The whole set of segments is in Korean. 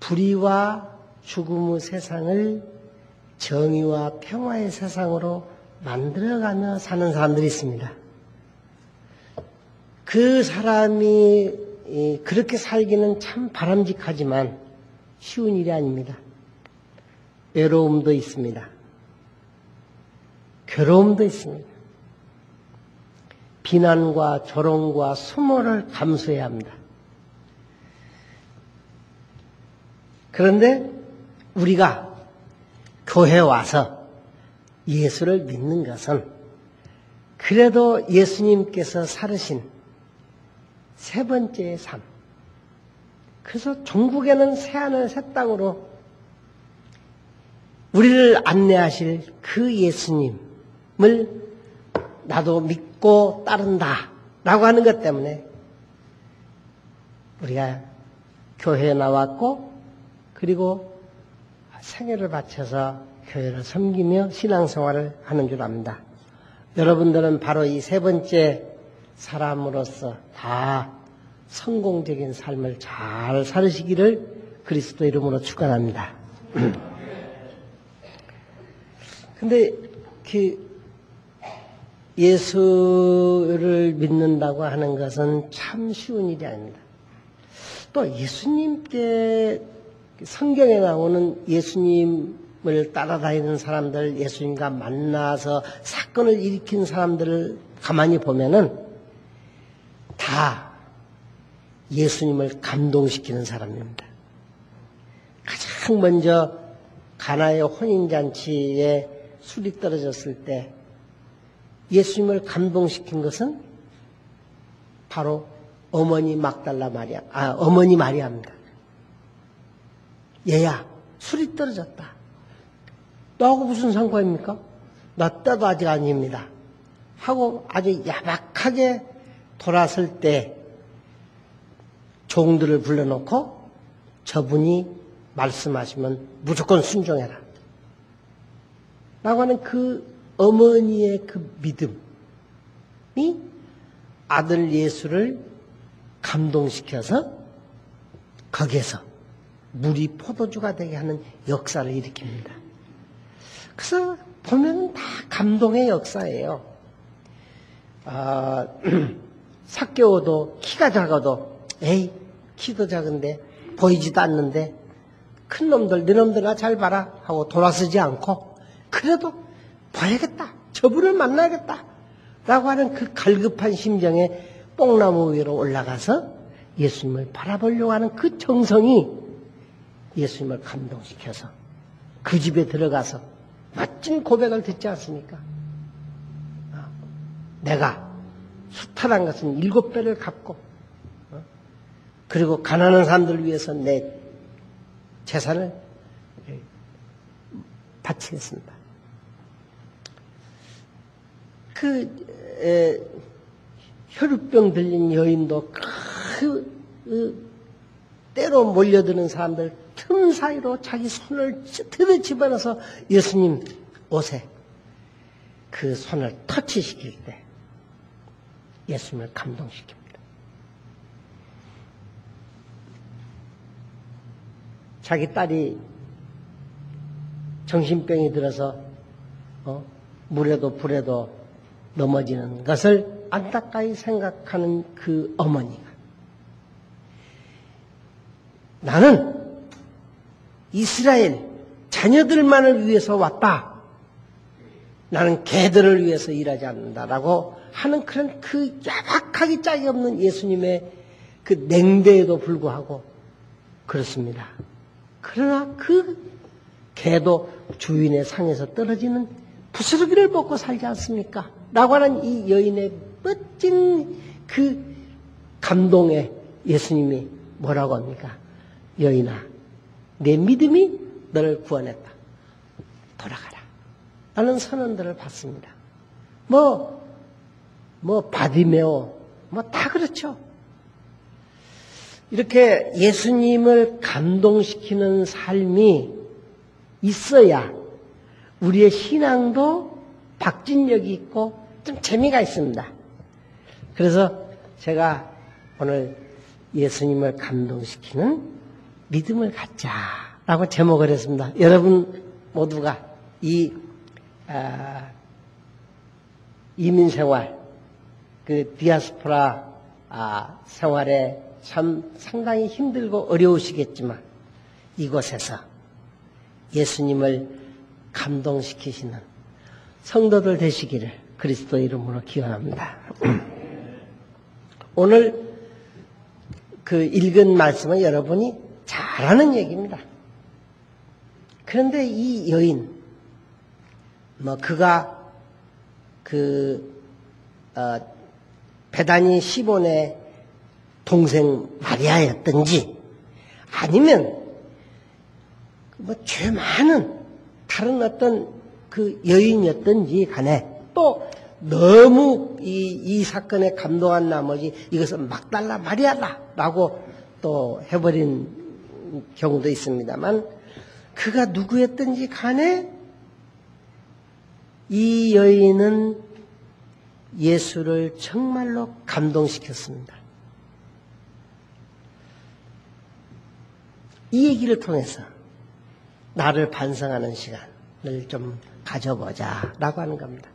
불의와 죽음의 세상을 정의와 평화의 세상으로 만들어가며 사는 사람들이 있습니다. 그 사람이 그렇게 살기는 참 바람직하지만 쉬운 일이 아닙니다. 외로움도 있습니다. 괴로움도 있습니다. 비난과 조롱과 수모를 감수해야 합니다. 그런데 우리가 교회에 와서 예수를 믿는 것은 그래도 예수님께서 살으신 세 번째의 삶. 그래서 종국에는 새하늘 새 땅으로 우리를 안내하실 그 예수님을 나도 믿고 따른다 라고 하는 것 때문에 우리가 교회에 나왔고 그리고 생애를 바쳐서 교회를 섬기며 신앙생활을 하는 줄 압니다. 여러분들은 바로 이 세 번째 사람으로서 다 성공적인 삶을 잘 살으시기를 그리스도 이름으로 축원합니다. 근데 예수를 믿는다고 하는 것은 참 쉬운 일이 아닙니다. 또 예수님께 성경에 나오는 예수님을 따라다니는 사람들, 예수님과 만나서 사건을 일으킨 사람들을 가만히 보면은 다 예수님을 감동시키는 사람입니다. 가장 먼저 가나의 혼인잔치에 술이 떨어졌을 때 예수님을 감동시킨 것은 바로 어머니 마리아입니다. 얘야, 술이 떨어졌다. 너하고 무슨 상관입니까? 나 때도 아직 아닙니다. 하고 아주 야박하게 돌았을 때 종들을 불러놓고 저분이 말씀하시면 무조건 순종해라. 라고 하는 그 어머니의 그 믿음이 아들 예수를 감동시켜서 거기에서 물이 포도주가 되게 하는 역사를 일으킵니다. 그래서 보면 다 감동의 역사예요. 삭개오도 키가 작아도 에이 키도 작은데 보이지도 않는데 큰 놈들 네 놈들아 잘 봐라 하고 돌아서지 않고 그래도 봐야겠다 저분을 만나야겠다 라고 하는 그 갈급한 심정에 뽕나무 위로 올라가서 예수님을 바라보려고 하는 그 정성이 예수님을 감동시켜서 그 집에 들어가서 멋진 고백을 듣지 않습니까? 내가 수탈한 것은 7배를 갚고 그리고 가난한 사람들을 위해서 내 재산을 바치겠습니다. 혈루병 들린 여인도 때로 몰려드는 사람들 틈 사이로 자기 손을 들어 집어넣어서 예수님 옷에 그 손을 터치시킬 때 예수님을 감동시킵니다. 자기 딸이 정신병이 들어서 물에도 불에도 넘어지는 것을 안타까이 생각하는 그 어머니가 나는 이스라엘 자녀들만을 위해서 왔다. 나는 개들을 위해서 일하지 않는다라고 하는 그런 그 야박하기 짝이 없는 예수님의 그 냉대에도 불구하고 그렇습니다. 그러나 그 개도 주인의 상에서 떨어지는 부스러기를 먹고 살지 않습니까? 라고 하는 이 여인의 멋진 그 감동에 예수님이 뭐라고 합니까? 여인아, 내 믿음이 너를 구원했다. 돌아가라. 라는 선언들을 받습니다. 바디메오, 다 그렇죠. 이렇게 예수님을 감동시키는 삶이 있어야 우리의 신앙도 박진력이 있고 좀 재미가 있습니다. 그래서 제가 오늘 예수님을 감동시키는 믿음을 갖자라고 제목을 했습니다. 여러분 모두가 이 이민 생활, 그 디아스포라 생활에 참 상당히 힘들고 어려우시겠지만 이곳에서 예수님을 감동시키시는 성도들 되시기를 그리스도 이름으로 기원합니다. 오늘 그 읽은 말씀은 여러분이 잘 아는 얘기입니다. 그런데 이 여인, 그가 베다니 시몬의 동생 마리아였든지 아니면 죄 많은 다른 어떤 그 여인이었든지 간에 또 너무 이 사건에 감동한 나머지 이것은 막달라 마리아다라고 또 해버린 경우도 있습니다만 그가 누구였든지 간에 이 여인은 예수를 정말로 감동시켰습니다. 이 얘기를 통해서 나를 반성하는 시간을 좀 가져보자라고 하는 겁니다.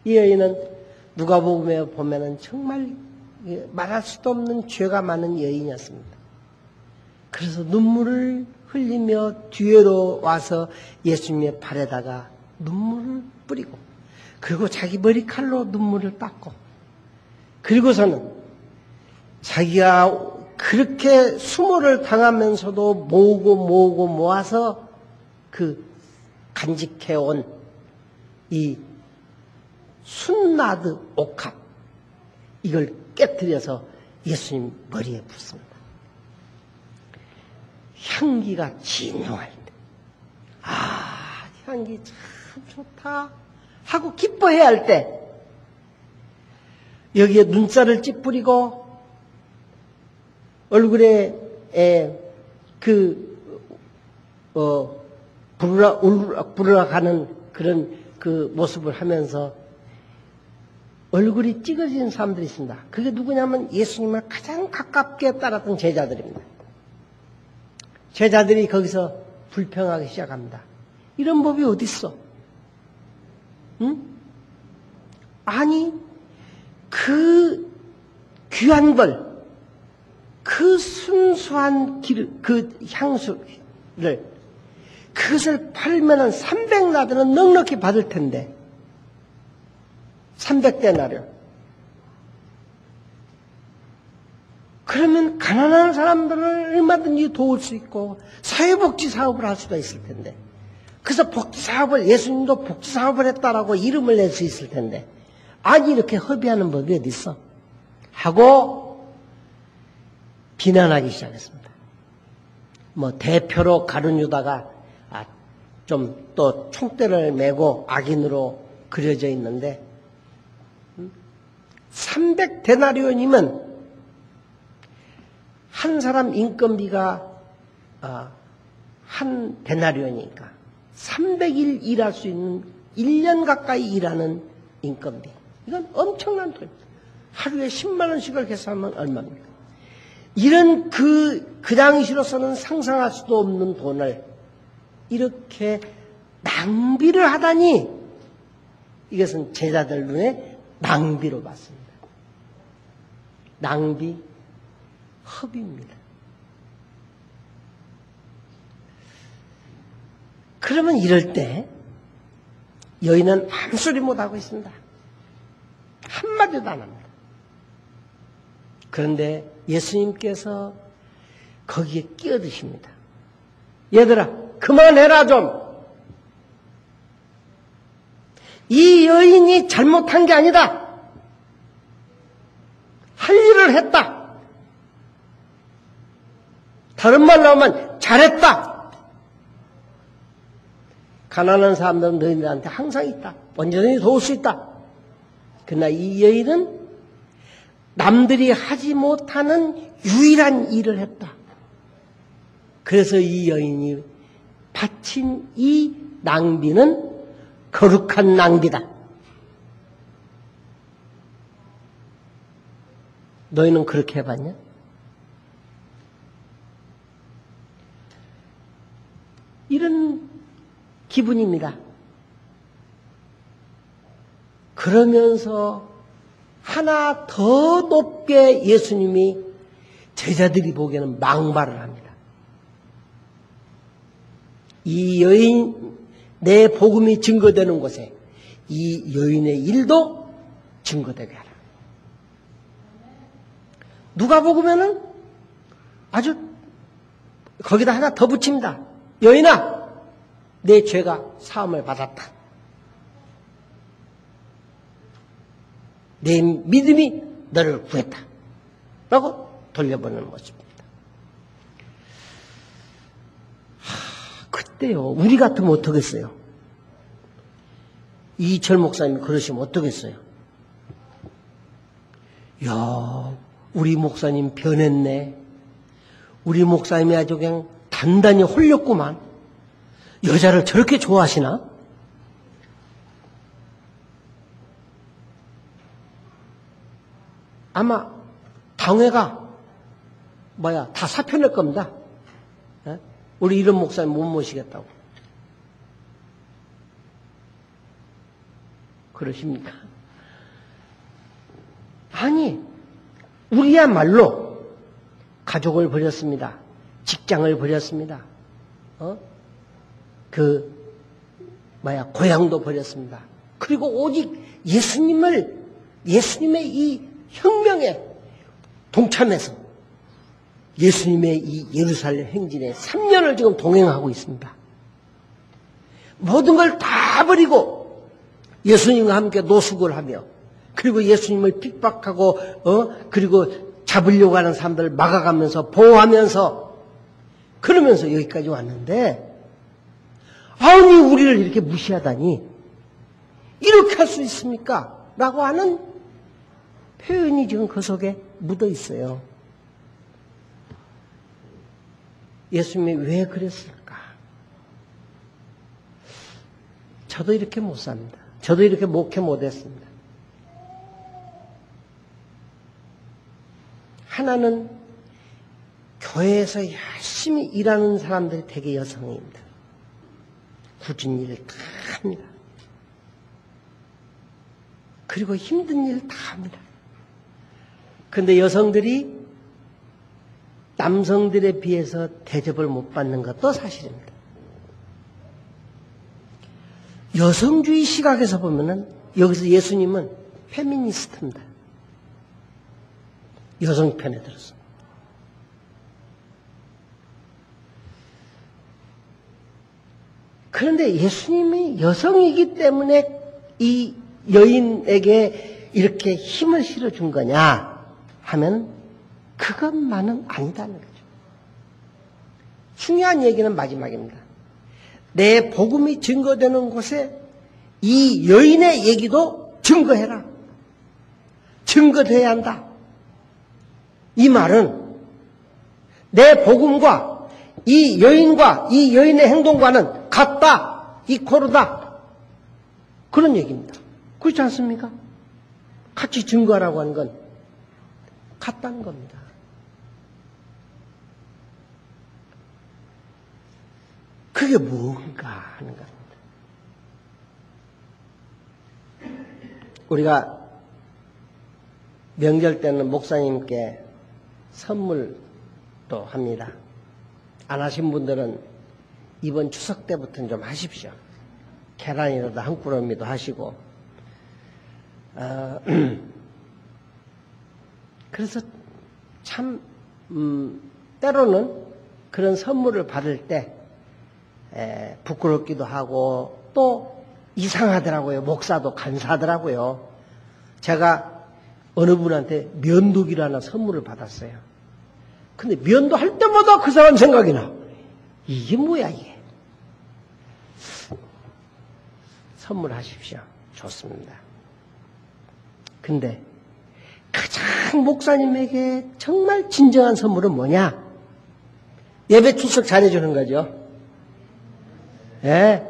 이 여인은 누가복음에 보면은 정말 말할 수도 없는 죄가 많은 여인이었습니다. 그래서 눈물을 흘리며 뒤로 와서 예수님의 발에다가 눈물을 뿌리고 그리고 자기 머리칼로 눈물을 닦고 그리고서는 자기가 그렇게 수모를 당하면서도 모으고 모아서 그 간직해온 이 순나드 옥합 이걸 깨뜨려서 예수님 머리에 붓습니다. 향기가 진동할 때 향기 참 좋다 하고 기뻐해야 할 때 여기에 눈살을 찌푸리고 얼굴에 부르락하는 그런 그 모습을 하면서 얼굴이 찌그러진 사람들이 있습니다. 그게 누구냐면 예수님을 가장 가깝게 따랐던 제자들입니다. 제자들이 거기서 불평하기 시작합니다. 이런 법이 어디 있어? 응? 아니 그 귀한 걸, 그 순수한 그 향수를 그것을 팔면은 300나드는 넉넉히 받을 텐데 300데나리온. 그러면 가난한 사람들을 얼마든지 도울 수 있고 사회복지 사업을 할 수도 있을 텐데 그래서 복지사업을 예수님도 복지사업을 했다라고 이름을 낼 수 있을 텐데 아니 이렇게 허비하는 법이 어디 있어? 하고 비난하기 시작했습니다. 대표로 가룟 유다가 좀 또 총대를 메고 악인으로 그려져 있는데 300데나리온이면 한 사람 인건비가 한 데나리온이니까 300일 일할 수 있는 1년 가까이 일하는 인건비. 이건 엄청난 돈. 하루에 10만 원씩을 계산하면 얼마입니까? 이런 그 당시로서는 상상할 수도 없는 돈을 이렇게 낭비를 하다니 이것은 제자들 눈에 낭비로 봤습니다. 낭비, 허비입니다. 그러면 이럴 때 여인은 아무 소리 못하고 있습니다. 한마디도 안 합니다. 그런데 예수님께서 거기에 끼어드십니다. 얘들아 그만해라 좀. 이 여인이 잘못한 게 아니다. 할 일을 했다. 다른 말로 하면 잘했다. 가난한 사람들은 너희들한테 항상 있다. 언제든지 도울 수 있다. 그러나 이 여인은 남들이 하지 못하는 유일한 일을 했다. 그래서 이 여인이 바친 이 낭비는 거룩한 낭비다. 너희는 그렇게 해봤냐? 이런 기분입니다. 그러면서 하나 더 높게 예수님이 제자들이 보기에는 망발을 합니다. 이 여인, 내 복음이 증거되는 곳에 이 여인의 일도 증거되게 하라. 누가복음에는 아주 거기다 하나 더 붙입니다. 여인아, 내 죄가 사함을 받았다. 내 믿음이 너를 구했다. 라고 돌려보는 모습입니다. 그때요, 우리 같으면 어떻겠어요? 이철 목사님이 그러시면 어떻겠어요? 야, 우리 목사님 변했네. 우리 목사님이 아주 그냥 단단히 홀렸구만. 여자를 저렇게 좋아하시나? 아마 당회가 다 사표낼 겁니다. 에? 우리 이런 목사님 못 모시겠다고. 그러십니까? 아니, 우리야말로 가족을 버렸습니다. 직장을 버렸습니다. 고향도 버렸습니다. 그리고 오직 예수님의 이 혁명에 동참해서 예수님의 이 예루살렘 행진에 3년을 지금 동행하고 있습니다. 모든 걸 다 버리고 예수님과 함께 노숙을 하며, 그리고 예수님을 핍박하고 그리고 잡으려고 하는 사람들을 막아가면서 보호하면서 그러면서 여기까지 왔는데, 아니 우리를 이렇게 무시하다니 이렇게 할 수 있습니까? 라고 하는 표현이 지금 그 속에 묻어 있어요. 예수님이 왜 그랬을까? 저도 이렇게 못 삽니다. 저도 이렇게 목회 못했습니다. 하나는 교회에서 열심히 일하는 사람들이 되게 여성입니다. 굳은 일을 다 합니다. 그리고 힘든 일을 다 합니다. 그런데 여성들이 남성들에 비해서 대접을 못 받는 것도 사실입니다. 여성주의 시각에서 보면은 여기서 예수님은 페미니스트입니다. 여성 편에 들었습니다. 그런데 예수님이 여성이기 때문에 이 여인에게 이렇게 힘을 실어준 거냐 하면 그것만은 아니다는 거죠. 중요한 얘기는 마지막입니다. 내 복음이 증거되는 곳에 이 여인의 얘기도 증거해라. 증거돼야 한다. 이 말은 내 복음과 이 여인과 이 여인의 행동과는 같다. 이코르다. 그런 얘기입니다. 그렇지 않습니까? 같이 증거하라고 하는 건 같다는 겁니다. 그게 뭔가 하는 겁니다. 우리가 명절 때는 목사님께 선물도 합니다. 안 하신 분들은 이번 추석 때부터는 좀 하십시오. 계란이라도 한 꾸러미도 하시고. 그래서 참 때로는 그런 선물을 받을 때 부끄럽기도 하고 또 이상하더라고요. 목사도 간사하더라고요. 제가 어느 분한테 면도기를 하나 선물을 받았어요. 근데 면도 할 때마다 그 사람 생각이 나. 이게 뭐야 이게. 선물하십시오. 좋습니다. 근데 가장 목사님에게 정말 진정한 선물은 뭐냐? 예배 출석 잘해주는 거죠. 예.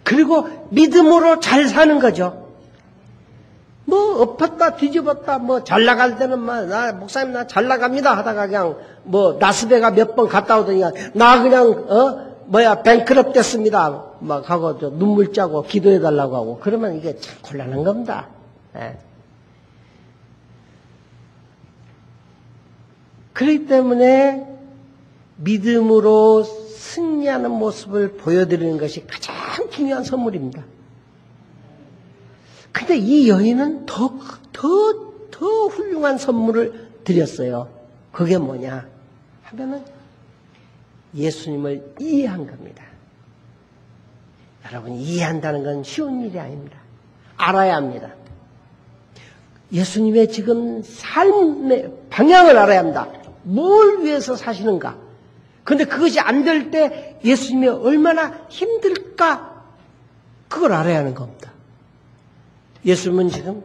그리고 믿음으로 잘 사는 거죠. 뭐 엎었다 뒤집었다 뭐 잘 나갈 때는 나 목사님 나 잘 나갑니다 하다가 그냥 뭐 라스베가 몇 번 갔다 오더니 나 그냥 뱅크럽 됐습니다. 막 하고, 눈물 짜고, 기도해달라고 하고, 그러면 이게 참 곤란한 겁니다. 예. 그렇기 때문에 믿음으로 승리하는 모습을 보여드리는 것이 가장 중요한 선물입니다. 근데 이 여인은 더 훌륭한 선물을 드렸어요. 그게 뭐냐 하면은 예수님을 이해한 겁니다. 여러분, 이해한다는 건 쉬운 일이 아닙니다. 알아야 합니다. 예수님의 지금 삶의 방향을 알아야 합니다. 뭘 위해서 사시는가? 그런데 그것이 안 될 때 예수님이 얼마나 힘들까? 그걸 알아야 하는 겁니다. 예수님은 지금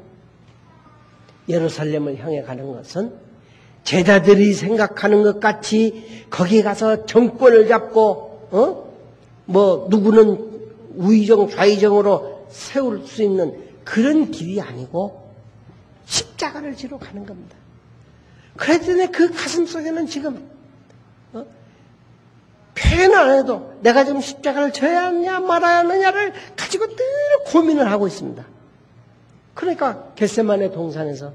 예루살렘을 향해 가는 것은 제자들이 생각하는 것 같이 거기에 가서 정권을 잡고 누구는 우의정 좌의정으로 세울 수 있는 그런 길이 아니고 십자가를 지러 가는 겁니다. 그랬더니 그 가슴 속에는 지금 표현 안 해도 내가 지금 십자가를 져야 하느냐 말아야 하느냐를 가지고 늘 고민을 하고 있습니다. 그러니까 겟세마네 동산에서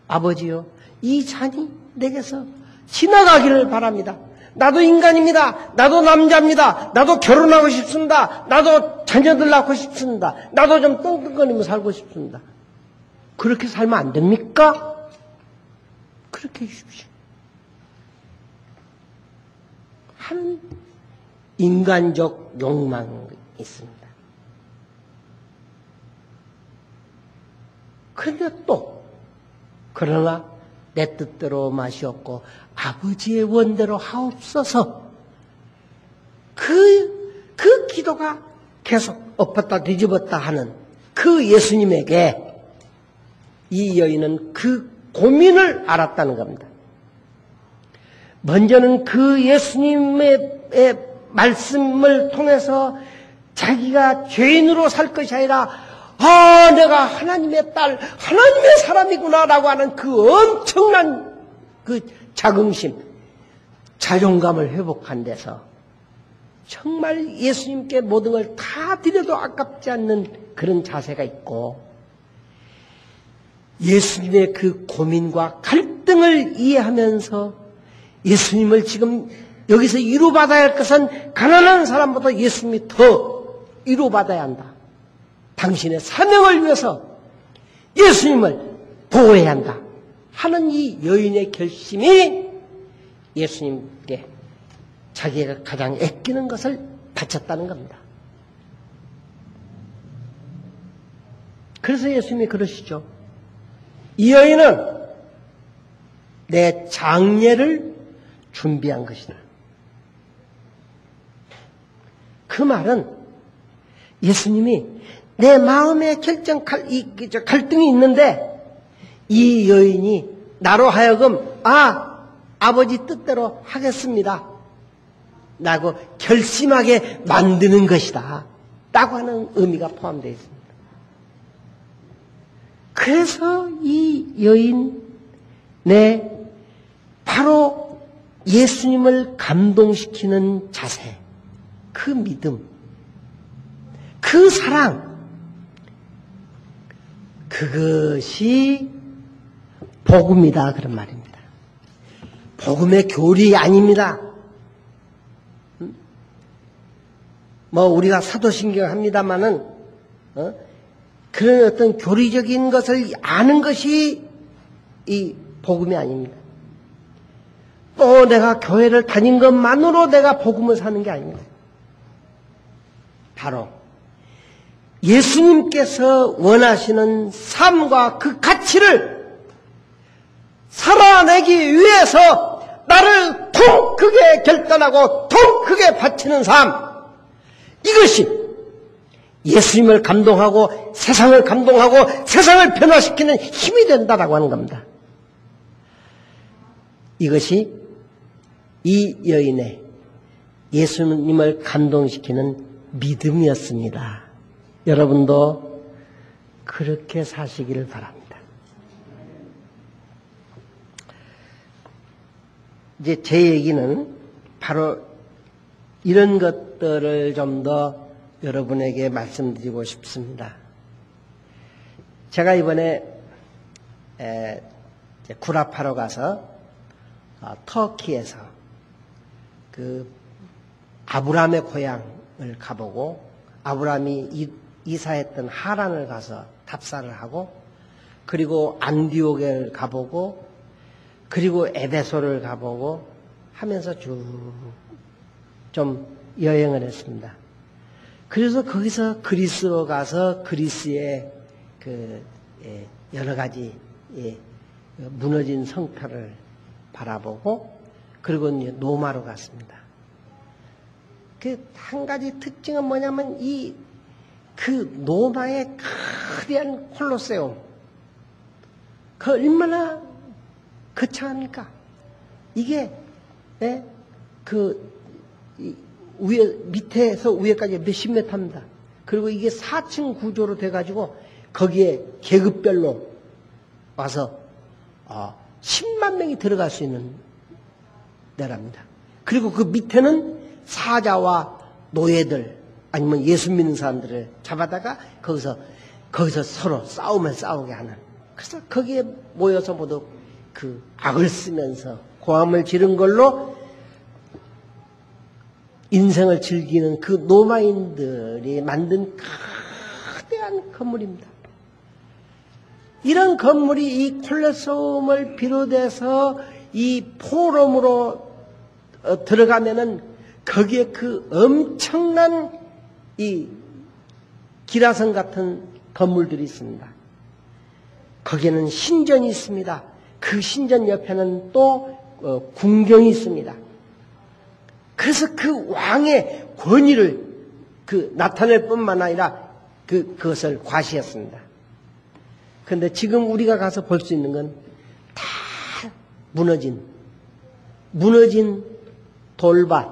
아버지요, 이 잔이 내게서 지나가기를 바랍니다. 나도 인간입니다. 나도 남자입니다. 나도 결혼하고 싶습니다. 나도 자녀들 낳고 싶습니다. 나도 좀 떵떵거리며 살고 싶습니다. 그렇게 살면 안 됩니까? 그렇게 해주십시오. 한 인간적 욕망이 있습니다. 그런데 그러나 내 뜻대로 마시옵고 아버지의 원대로 하옵소서. 그 기도가 계속 엎었다 뒤집었다 하는 그 예수님에게 이 여인은 그 고민을 알았다는 겁니다. 먼저는 그 예수님의 말씀을 통해서 자기가 죄인으로 살 것이 아니라 내가 하나님의 딸, 하나님의 사람이구나라고 하는 그 엄청난 그 자긍심, 자존감을 회복한 데서 정말 예수님께 모든 걸 다 드려도 아깝지 않는 그런 자세가 있고 예수님의 그 고민과 갈등을 이해하면서 예수님을 지금 여기서 위로받아야 할 것은 가난한 사람보다 예수님이 더 위로받아야 한다. 당신의 사명을 위해서 예수님을 보호해야 한다 하는 이 여인의 결심이 예수님께 자기가 가장 아끼는 것을 바쳤다는 겁니다. 그래서 예수님이 그러시죠. 이 여인은 내 장례를 준비한 것이다. 그 말은 예수님이 내 마음에 갈등이 있는데 이 여인이 나로 하여금 아버지 뜻대로 하겠습니다 라고 결심하게 만드는 것이다 라고 하는 의미가 포함되어 있습니다. 그래서 이 여인 바로 예수님을 감동시키는 자세, 그 믿음, 그 사랑, 그것이 복음이다 그런 말입니다. 복음의 교리 아닙니다. 우리가 사도신경 합니다마는 그런 어떤 교리적인 것을 아는 것이 이 복음이 아닙니다. 또 내가 교회를 다닌 것만으로 내가 복음을 사는 게 아닙니다. 바로 예수님께서 원하시는 삶과 그 가치를 살아내기 위해서 나를 통 크게 결단하고 통 크게 바치는 삶, 이것이 예수님을 감동하고 세상을 감동하고 세상을 변화시키는 힘이 된다라고 하는 겁니다. 이것이 이 여인의 예수님을 감동시키는 믿음이었습니다. 여러분도 그렇게 사시기를 바랍니다. 이제 제 얘기는 바로 이런 것들을 좀 더 여러분에게 말씀드리고 싶습니다. 제가 이번에 구라파로 가서 터키에서 그 아브라함의 고향을 가보고 아브라함이 이사했던 하란을 가서 답사를 하고 그리고 안디옥을 가보고 그리고 에베소를 가보고 하면서 쭉 좀 여행을 했습니다. 그래서 거기서 그리스로 가서 그리스의 그 여러 가지 무너진 성터를 바라보고 그리고 이제 로마로 갔습니다. 그 한 가지 특징은 뭐냐면 그 로마의 거대한 콜로세움 그 얼마나 거창합니까? 이게 밑에서 위에까지 몇십 미터입니다. 그리고 이게 4층 구조로 돼가지고 거기에 계급별로 와서 10만 명이 들어갈 수 있는 데랍니다. 그리고 그 밑에는 사자와 노예들 아니면 예수 믿는 사람들을 잡아다가 거기서 서로 싸우게 하는. 그래서 거기에 모여서 모두 그 악을 쓰면서 고함을 지른 걸로 인생을 즐기는 그 로마인들이 만든 거대한 건물입니다. 이런 건물이 이 콜로세움을 비롯해서 이 포럼으로 들어가면은 거기에 그 엄청난 이 기라성 같은 건물들이 있습니다. 거기에는 신전이 있습니다. 그 신전 옆에는 또 궁경이 있습니다. 그래서 그 왕의 권위를 나타낼 뿐만 아니라 그것을 과시했습니다. 그런데 지금 우리가 가서 볼 수 있는 건 다 무너진 돌밭,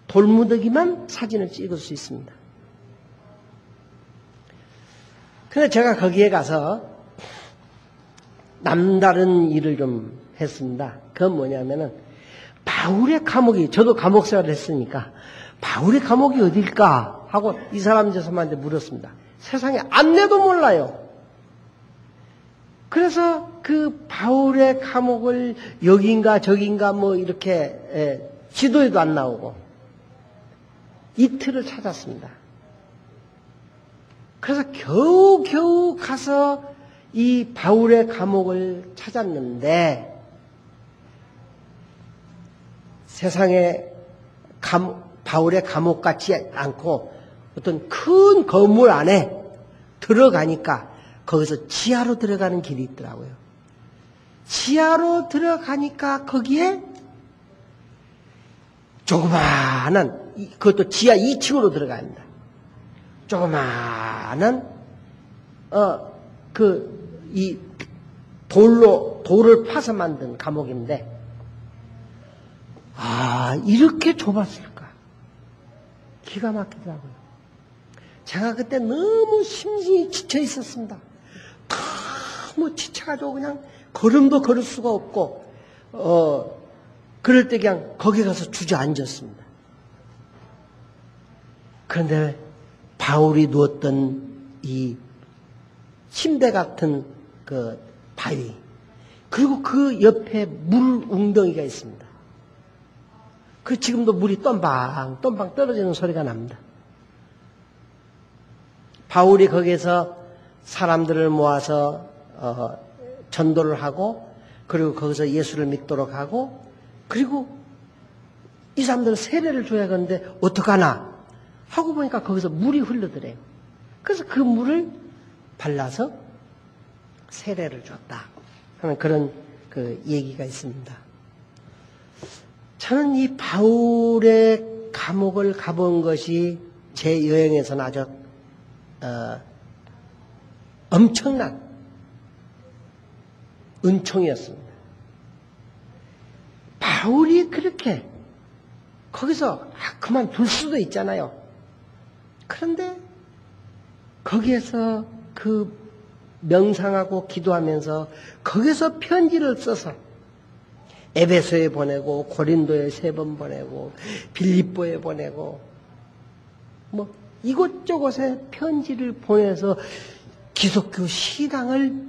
돌무더기만 사진을 찍을 수 있습니다. 그런데 제가 거기에 가서 남다른 일을 좀 했습니다. 그건 뭐냐면은 바울의 감옥이, 저도 감옥 생활을 했으니까 바울의 감옥이 어딜까 하고 이 사람 저 사람한테 물었습니다. 세상에 안내도 몰라요. 그래서 그 바울의 감옥을 여긴가 저긴가 뭐 이렇게 지도에도 안 나오고 이틀을 찾았습니다. 그래서 겨우 가서 이 바울의 감옥을 찾았는데 세상에 바울의 감옥 같지 않고 어떤 큰 건물 안에 들어가니까 거기서 지하로 들어가는 길이 있더라고요. 지하로 들어가니까 거기에 조그마한, 그것도 지하 2층으로 들어갑니다. 조그마한, 이 돌을 파서 만든 감옥인데, 이렇게 좁았을까? 기가 막히더라고요. 제가 그때 너무 심신이 지쳐 있었습니다. 너무 지쳐가지고 그냥 걸음도 걸을 수가 없고, 그럴 때 그냥 거기 가서 주저앉았습니다. 그런데 바울이 누웠던 이 침대 같은 그 바위, 그리고 그 옆에 물 웅덩이가 있습니다. 그 지금도 물이 똠방 떨어지는 소리가 납니다. 바울이 거기에서 사람들을 모아서 전도를 하고 그리고 거기서 예수를 믿도록 하고 그리고 이 사람들은 세례를 줘야하는데 어떡하나 하고 보니까 거기서 물이 흘러들어요. 그래서 그 물을 발라서 세례를 줬다 하는 그런 그 얘기가 있습니다. 저는 이 바울의 감옥을 가본 것이 제 여행에서는 아주 엄청난 은총이었습니다. 바울이 그렇게 거기서 그만둘 수도 있잖아요. 그런데 거기에서 그 명상하고 기도하면서 거기서 편지를 써서 에베소에 보내고 고린도에 3번 보내고 빌립보에 보내고 뭐 이곳저곳에 편지를 보내서 기독교 신앙을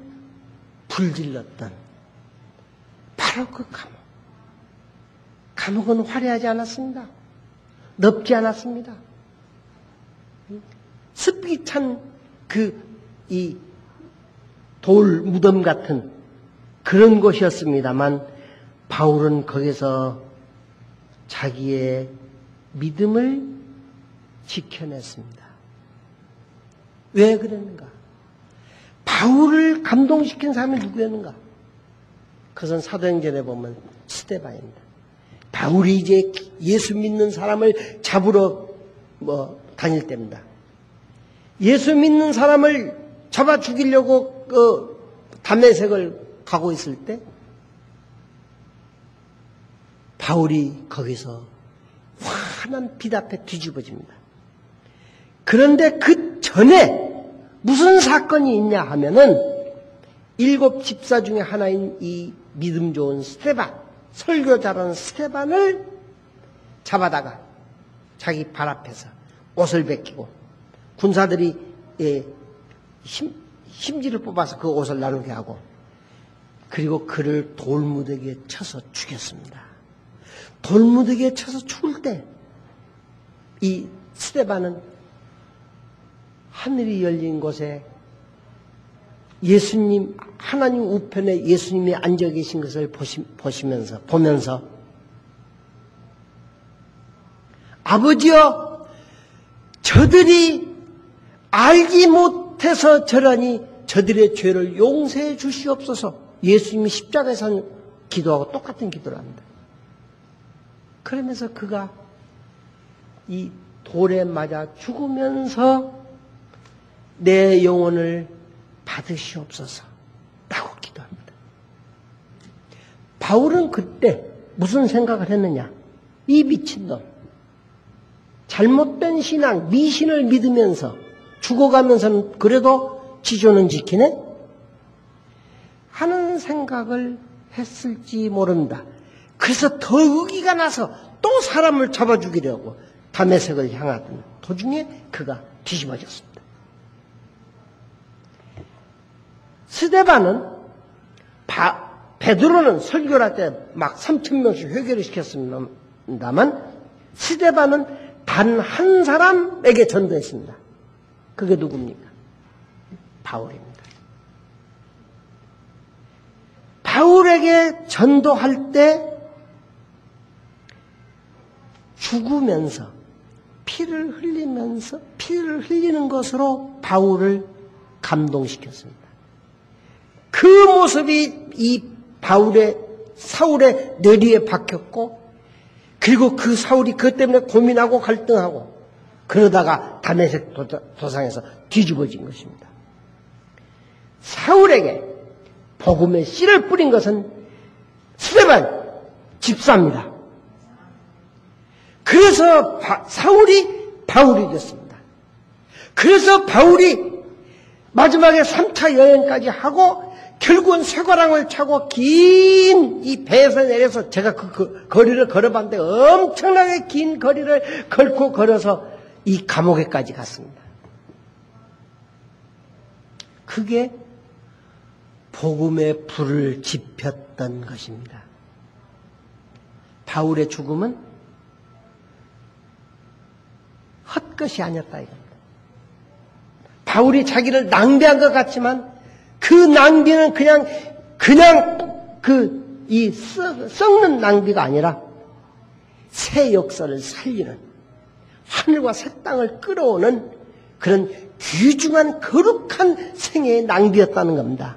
불질렀던 바로 그 감옥. 감옥은 화려하지 않았습니다. 넓지 않았습니다. 습기 찬 이 돌 무덤 같은 그런 곳이었습니다만 바울은 거기서 자기의 믿음을 지켜냈습니다. 왜 그랬는가? 바울을 감동시킨 사람이 누구였는가? 그것은 사도행전에 보면 스데반입니다. 바울이 이제 예수 믿는 사람을 잡으러 다닐 때입니다. 예수 믿는 사람을 잡아 죽이려고 다메섹을 가고 있을 때 바울이 거기서 환한 빛 앞에 뒤집어집니다. 그런데 그 전에 무슨 사건이 있냐 하면은 7 집사 중에 하나인 이 믿음 좋은 스데반, 설교 잘하는 스데반을 잡아다가 자기 발 앞에서 옷을 벗기고 군사들이 심지를 뽑아서 그 옷을 나누게 하고 그리고 그를 돌무더기에 쳐서 죽였습니다. 돌무더기에 쳐서 죽을 때 이 스데반은 하늘이 열린 곳에 예수님, 하나님 우편에 예수님이 앉아 계신 것을 보면서 아버지여, 저들이 알지 못해서 저러니 저들의 죄를 용서해 주시옵소서. 예수님이 십자가에서 기도하고 똑같은 기도를 합니다. 그러면서 그가 이 돌에 맞아 죽으면서 내 영혼을 받으시옵소서 라고 기도합니다. 바울은 그때 무슨 생각을 했느냐? 이 미친놈, 잘못된 신앙, 미신을 믿으면서 죽어가면서는 그래도 지조는 지키네? 하는 생각을 했을지 모른다. 그래서 더 의기가 나서 또 사람을 잡아 죽이려고 다메섹을 향하던 도중에 그가 뒤집어졌습니다. 스데반은 베드로는 설교를 할 때 막 3,000명씩 회개를 시켰습니다만 스데반은 단 한 사람에게 전도했습니다. 그게 누굽니까? 바울입니다. 바울에게 전도할 때 죽으면서 피를 흘리는 것으로 바울을 감동시켰습니다. 그 모습이 이 사울의 뇌리에 박혔고, 그리고 그 사울이 그것 때문에 고민하고 갈등하고 그러다가 다메섹 도상에서 뒤집어진 것입니다. 사울에게 복음의 씨를 뿌린 것은 스데반 집사입니다. 그래서 사울이 바울이 됐습니다. 그래서 바울이 마지막에 3차 여행까지 하고 결국은 쇠고랑을 차고 긴 이 배에서 내려서 제가 그 거리를 걸어봤는데 엄청나게 긴 거리를 걸어서 이 감옥에까지 갔습니다. 그게 복음의 불을 지폈던 것입니다. 바울의 죽음은 헛것이 아니었다 이겁니다. 바울이 자기를 낭비한 것 같지만 그 낭비는 그냥 이 썩는 낭비가 아니라 새 역사를 살리는, 하늘과 새 땅을 끌어오는 그런 귀중한 거룩한 생애의 낭비였다는 겁니다.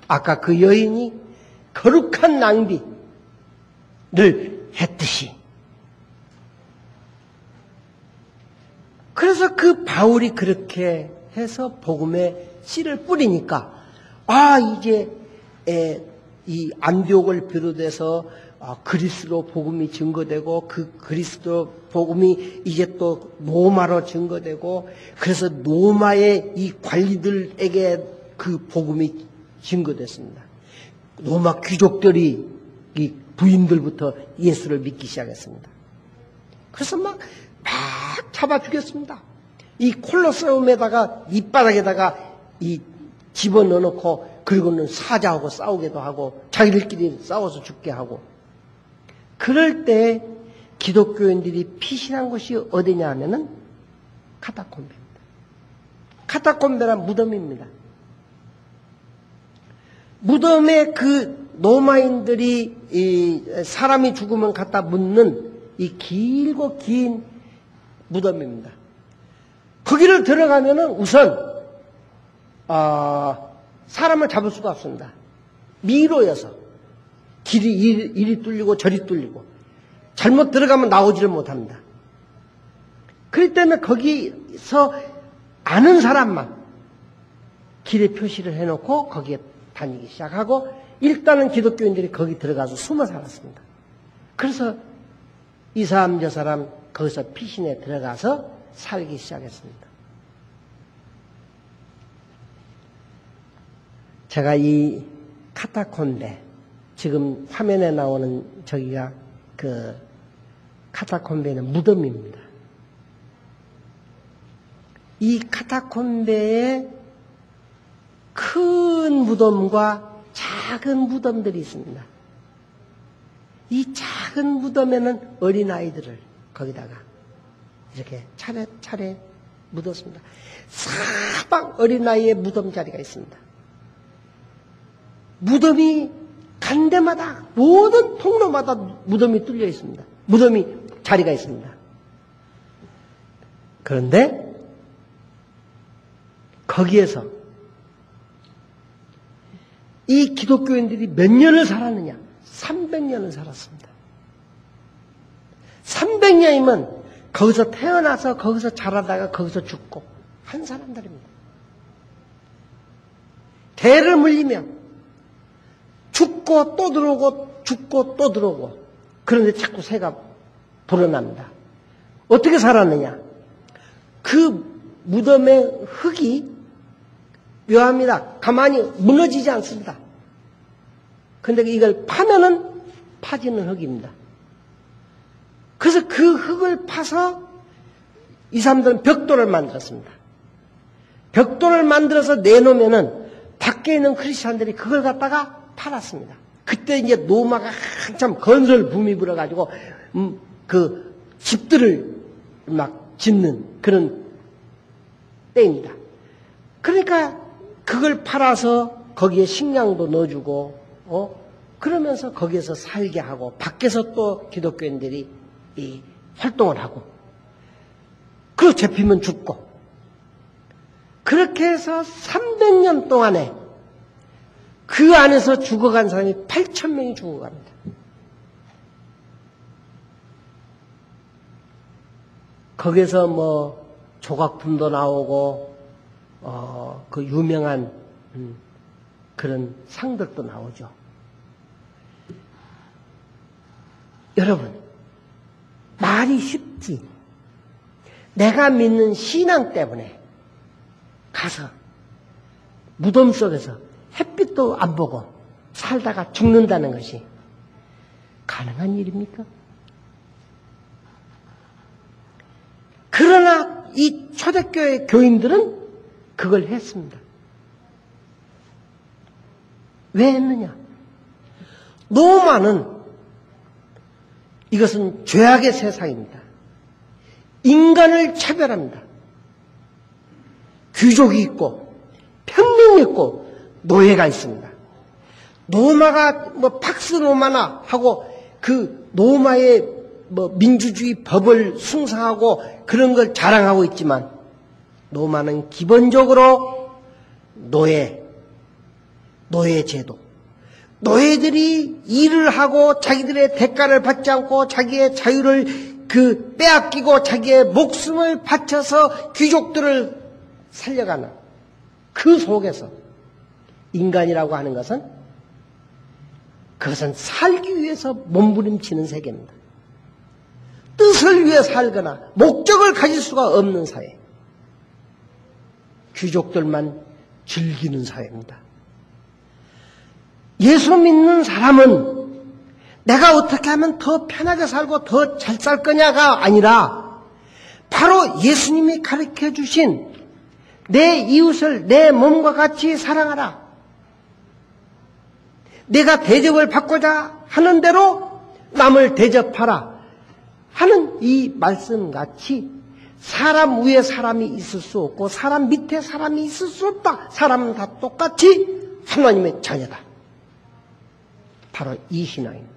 아까 그 여인이 거룩한 낭비를 했듯이. 그래서 그 바울이 그렇게 해서 복음의 씨를 뿌리니까 이제 이 안디옥을 비롯해서 그리스도 복음이 증거되고 그 그리스도 복음이 이제 또 로마로 증거되고, 그래서 로마의 이 관리들에게 그 복음이 증거됐습니다. 로마 귀족들이 이 부인들부터 예수를 믿기 시작했습니다. 그래서 막 잡아 죽였습니다. 이 콜로세움에다가 밑바닥에다가 이 집어넣어 놓고 그리고는 사자하고 싸우기도 하고 자기들끼리 싸워서 죽게 하고. 그럴 때 기독교인들이 피신한 곳이 어디냐 하면은 카타콤베입니다. 카타콤베란 무덤입니다. 무덤에 그 로마인들이 이 사람이 죽으면 갖다 묻는 이 길고 긴 무덤입니다. 거기를 들어가면은 우선 사람을 잡을 수가 없습니다. 미로여서 길이 이리 뚫리고 저리 뚫리고 잘못 들어가면 나오지를 못합니다. 그렇기 때문에 거기서 아는 사람만 길에 표시를 해놓고 거기에 다니기 시작하고 일단은 기독교인들이 거기 들어가서 숨어 살았습니다. 그래서 이 사람 저 사람 거기서 피신에 들어가서 살기 시작했습니다. 제가 이 카타콤베 지금 화면에 나오는 저기가 그 카타콤베는 무덤입니다. 이 카타콤베에 큰 무덤과 작은 무덤들이 있습니다. 이 작은 무덤에는 어린아이들을 거기다가 이렇게 차례차례 묻었습니다. 사방 어린아이의 무덤 자리가 있습니다. 무덤이 간 데마다 모든 통로마다 무덤이 뚫려 있습니다. 무덤이 자리가 있습니다. 그런데 거기에서 이 기독교인들이 몇 년을 살았느냐? 300년을 살았습니다. 300년이면 거기서 태어나서 거기서 자라다가 거기서 죽고 한 사람들입니다. 대를 물리며 죽고 또 들어오고 죽고 또 들어오고 그런데 자꾸 새가 불어납니다. 어떻게 살았느냐? 그 무덤의 흙이 묘합니다. 가만히 무너지지 않습니다. 그런데 이걸 파면은 파지는 흙입니다. 그래서 그 흙을 파서 이 사람들은 벽돌을 만들었습니다. 벽돌을 만들어서 내놓으면은 밖에 있는 크리스찬들이 그걸 갖다가 팔았습니다. 그때 이제 로마가 한참 건설 붐이 불어가지고 그 집들을 막 짓는 그런 때입니다. 그러니까 그걸 팔아서 거기에 식량도 넣어주고 그러면서 거기에서 살게 하고 밖에서 또 기독교인들이 이 활동을 하고 그리고 잡히면 죽고 그렇게 해서 300년 동안에 그 안에서 죽어간 사람이 8,000명이 죽어갑니다. 거기서 뭐 조각품도 나오고 그 유명한 그런 상들도 나오죠. 여러분, 말이 쉽지. 내가 믿는 신앙 때문에 가서 무덤 속에서 햇빛도 안 보고 살다가 죽는다는 것이 가능한 일입니까? 그러나 이 초대교회 교인들은 그걸 했습니다. 왜 했느냐? 로마는 이것은 죄악의 세상입니다. 인간을 차별합니다. 귀족이 있고 평민이 있고 노예가 있습니다. 로마가 뭐 팍스 로마나 하고 그 로마의 뭐 민주주의 법을 숭상하고 그런 걸 자랑하고 있지만 로마는 기본적으로 노예 제도. 노예들이 일을 하고 자기들의 대가를 받지 않고 자기의 자유를 빼앗기고 자기의 목숨을 바쳐서 귀족들을 살려가는 그 속에서 인간이라고 하는 것은 그것은 살기 위해서 몸부림치는 세계입니다. 뜻을 위해 살거나 목적을 가질 수가 없는 사회. 귀족들만 즐기는 사회입니다. 예수 믿는 사람은 내가 어떻게 하면 더 편하게 살고 더 잘 살 거냐가 아니라 바로 예수님이 가르쳐 주신 내 이웃을 내 몸과 같이 사랑하라. 내가 대접을 받고자 하는 대로 남을 대접하라 하는 이 말씀같이 사람 위에 사람이 있을 수 없고 사람 밑에 사람이 있을 수 없다. 사람은 다 똑같이 하나님의 자녀다. 바로 이 신앙입니다.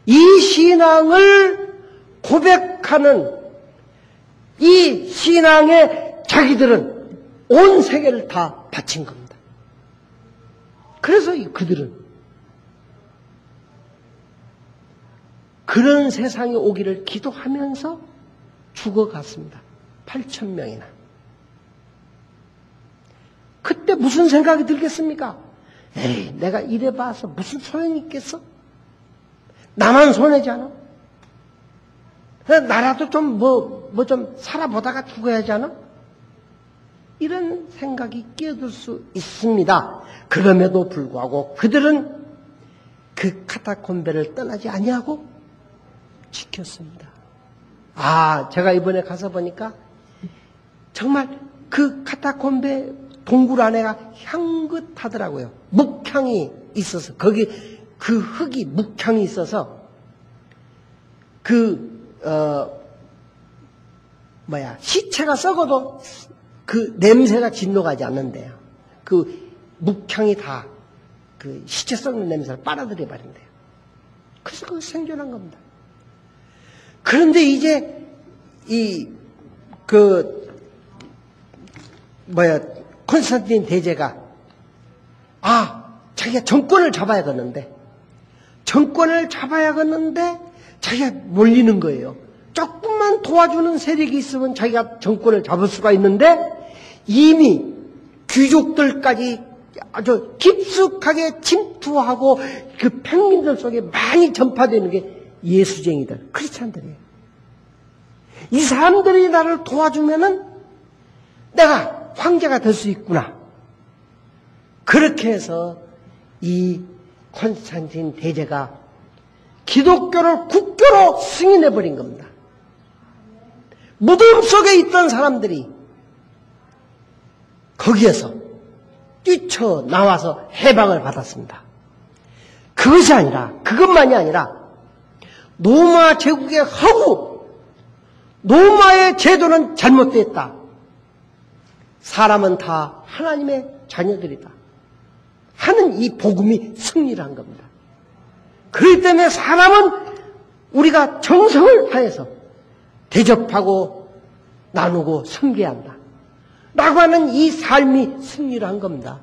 이 신앙을 고백하는 이 신앙에 자기들은 온 세계를 다 바친 겁니다. 그래서 그들은 그런 세상이 오기를 기도하면서 죽어갔습니다. 8,000명이나. 그때 무슨 생각이 들겠습니까? 에이, 내가 이래봐서 무슨 소용이 있겠어? 나만 손해잖아. 나라도 좀 좀 살아보다가 죽어야지 않아? 이런 생각이 끼어들 수 있습니다. 그럼에도 불구하고 그들은 그 카타콤베를 떠나지 아니하고 지켰습니다. 제가 이번에 가서 보니까 정말 그 카타콤베 동굴 안에가 향긋하더라고요. 묵향이 있어서 거기 그 흙이 묵향이 있어서 시체가 썩어도 그 냄새가 진동하지 않는데요. 그 묵향이 다 그 시체 썩는 냄새를 빨아들여 버린대요. 그래서 그거 생존한 겁니다. 그런데 이제 콘스탄틴 대제가 자기가 정권을 잡아야겠는데 자기가 몰리는 거예요. 조금만 도와주는 세력이 있으면 자기가 정권을 잡을 수가 있는데 이미 귀족들까지 아주 깊숙하게 침투하고 그 평민들 속에 많이 전파되는 게 예수쟁이들, 크리스찬들이에요. 이 사람들이 나를 도와주면은 내가 황제가 될 수 있구나. 그렇게 해서 이 콘스탄틴 대제가 기독교를 국교로 승인해버린 겁니다. 무덤 속에 있던 사람들이 거기에서 뛰쳐나와서 해방을 받았습니다. 그것만이 아니라 로마 제국의 허구, 로마의 제도는 잘못됐다. 사람은 다 하나님의 자녀들이다 하는 이 복음이 승리를 한 겁니다. 그렇기 때문에 사람은 우리가 정성을 다해서 대접하고 나누고 섬겨야 한다 라고 하는 이 삶이 승리를 한 겁니다.